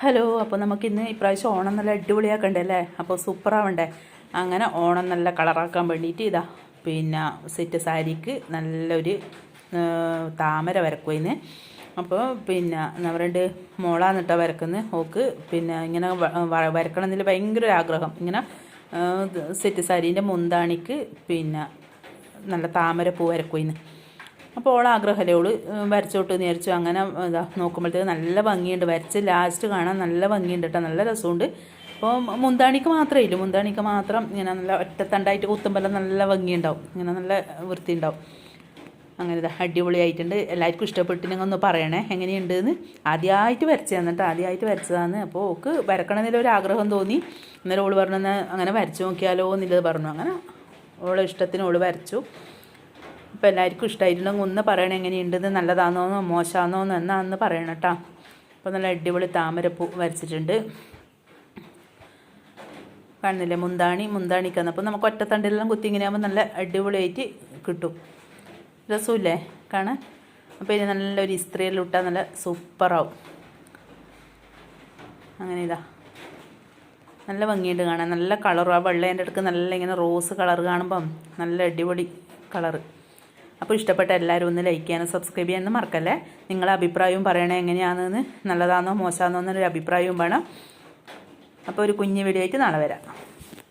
Hello, അപ്പോൾ നമുക്കിന്ന് ഇപ്രാവശ്യം ഓണം നല്ല അടിപൊളിയാക്കണ്ടേ അല്ലേ? അപ്പോൾ സൂപ്പറാവണ്ടേ? അങ്ങനെ ഓണം നല്ല കളറാക്കാൻ വേണ്ടിയിട്ട് ഇതാ പിന്നെ സെറ്റ് സാരിക്ക് നല്ലൊരു താമര വരക്കുവതിന്. അപ്പോൾ പിന്നെ നമ്മുടെ മോളാന്നിട്ടാണ് വരക്കുന്നത്. ഓക്ക് പിന്നെ ഇങ്ങനെ വരക്കണം എന്നതിൽ ഭയങ്കര ഒരു ആഗ്രഹം. ഇങ്ങനെ സെറ്റ് സാരീൻ്റെ മുന്താണിക്ക് പിന്നെ നല്ല താമര പൂ വരക്കുവതിന്. അപ്പോൾ ഓൾ ആഗ്രഹമല്ലേ, ഓള് വരച്ചോട്ട് വിചാരിച്ചു. അങ്ങനെ ഇതാ നോക്കുമ്പോഴത്തേക്ക് നല്ല ഭംഗിയുണ്ട്, വരച്ച് ലാസ്റ്റ് കാണാൻ നല്ല ഭംഗിയുണ്ട് കേട്ടോ, നല്ല രസമുണ്ട്. അപ്പോൾ മുന്താണിക്ക് മാത്രമേ ഇല്ല, മുന്താണിക്ക് മാത്രം ഇങ്ങനെ നല്ല ഒറ്റത്തണ്ടായിട്ട് കുത്തുമ്പോൾ നല്ല ഭംഗിയുണ്ടാവും, ഇങ്ങനെ നല്ല വൃത്തി ഉണ്ടാവും. അങ്ങനെ ഇതാ അടിപൊളിയായിട്ടുണ്ട്. എല്ലാവർക്കും ഇഷ്ടപ്പെട്ടിനെങ്കിൽ ഒന്ന് പറയണേ എങ്ങനെയുണ്ടെന്ന്. ആദ്യമായിട്ട് വരച്ചതാണ് കേട്ടോ, ആദ്യമായിട്ട് വരച്ചതാണ്. അപ്പോൾ ഓക്ക് വരക്കണമെന്നൊരു ആഗ്രഹം തോന്നി. അന്നേരം ഓള് പറഞ്ഞു അങ്ങനെ വരച്ചു നോക്കിയാലോ എന്നുള്ളത് പറഞ്ഞു. അങ്ങനെ ഓളെ ഇഷ്ടത്തിന് ഓള് വരച്ചു. അപ്പോൾ എല്ലാവർക്കും ഇഷ്ടമായിട്ടുണ്ടെങ്കിൽ ഒന്ന് പറയണേ എങ്ങനെയുണ്ടെന്ന്, നല്ലതാണോ മോശമാണോ എന്നാന്ന് പറയണം കേട്ടോ. അപ്പോൾ നല്ല അടിപൊളി താമരപ്പൂ വരച്ചിട്ടുണ്ട്. കാണുന്നില്ലേ മുന്താണിക്കാന്ന്. അപ്പോൾ നമുക്ക് ഒറ്റത്തണ്ടിലെല്ലാം കുത്തി ഇങ്ങനെ ആകുമ്പോൾ നല്ല അടിപൊളിയായിട്ട് കിട്ടും, രസമില്ലേ കാണാൻ? അപ്പോൾ ഇനി നല്ലൊരു ഇസ്ത്രിയെല്ലാം ഇട്ടാൽ നല്ല സൂപ്പറാവും. അങ്ങനെ ഇതാ നല്ല ഭംഗിയുണ്ട് കാണാൻ, നല്ല കളറും. ആ വെള്ളേൻ്റെ അടുക്ക് നല്ല ഇങ്ങനെ റോസ് കളർ കാണുമ്പം നല്ല അടിപൊളി കളറ്. അപ്പോൾ ഇഷ്ടപ്പെട്ട എല്ലാവരും ഒന്ന് ലൈക്ക് ചെയ്യാനും സബ്സ്ക്രൈബ് ചെയ്യാനും മറക്കല്ലേ. നിങ്ങളെ അഭിപ്രായവും പറയണേ എങ്ങനെയാണെന്ന്, നല്ലതാണോ മോശമാണോ എന്നൊരു അഭിപ്രായവും വേണം. അപ്പോൾ ഒരു കുഞ്ഞു വീഡിയോ ആയിട്ട് നാളെ വരാം.